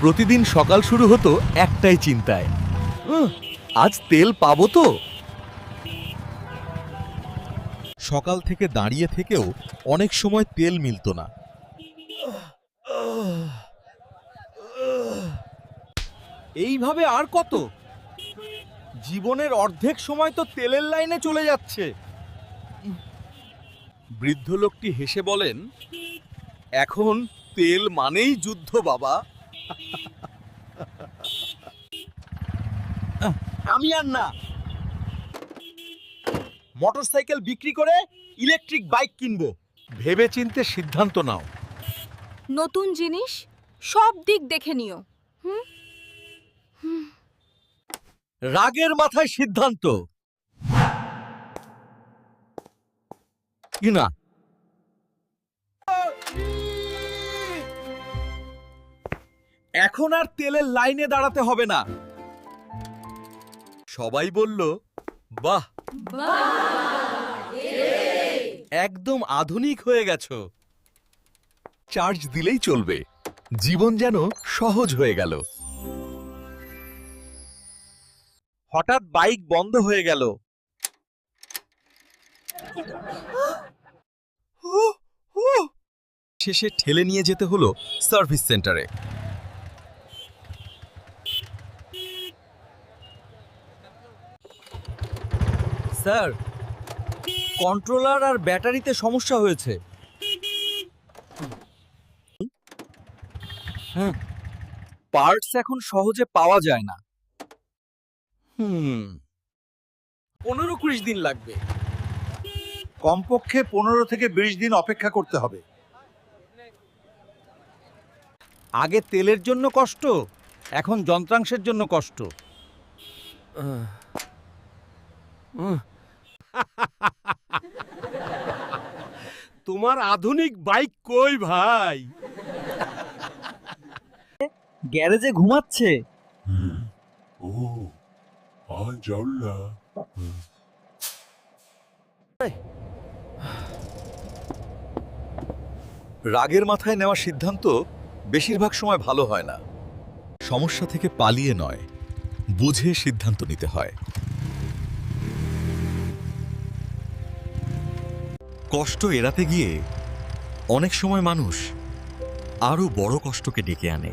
প্রতিদিন সকাল শুরু হতো একটাই চিন্তায়, আজ তেল পাবো তো? সকাল থেকে দাঁড়িয়ে থেকেও অনেক সময় তেল মিলত না। এইভাবে আর কত? জীবনের অর্ধেক সময় তো তেলের লাইনে চলে যাচ্ছে। বৃদ্ধ লোকটি হেসে বলেন, এখন তেল মানেই যুদ্ধ বাবা। আমি আর না, মোটরসাইকেল বিক্রি করে ইলেকট্রিক বাইক কিনবো। ভেবেচিন্তে সিদ্ধান্ত নাও। নতুন জিনিস, সব দিক দেখে নিও। রাগের মাথায় সিদ্ধান্ত কি না, এখন আর তেলের লাইনে দাঁড়াতে হবে না। সবাই বলল, বাহ, একদম আধুনিক হয়ে গেছো। চার্জ দিলেই চলবে। জীবন যেন সহজ হয়ে গেল। হঠাৎ বাইক বন্ধ হয়ে গেল। শেষে ঠেলে নিয়ে যেতে হলো সার্ভিস সেন্টারে। স্যার, কন্ট্রোলার আর ব্যাটারিতে সমস্যা হয়েছে। হ্যাঁ, পার্টস এখন সহজে পাওয়া যায় না। 15-20 দিন লাগবে। কমপক্ষে 15 থেকে 20 দিন অপেক্ষা করতে হবে। আগে তেলের জন্য কষ্ট, এখন যন্ত্রাংশের জন্য কষ্ট। তোমার আধুনিক বাইক কই ভাই? গ্যারেজে ঘুমাচ্ছে। রাগের মাথায় নেওয়া সিদ্ধান্ত বেশিরভাগ সময় ভালো হয় না। সমস্যা থেকে পালিয়ে নয়, বুঝে সিদ্ধান্ত নিতে হয়। কষ্ট এড়াতে গিয়ে অনেক সময় মানুষ আরো বড় কষ্টকে ডেকে আনে।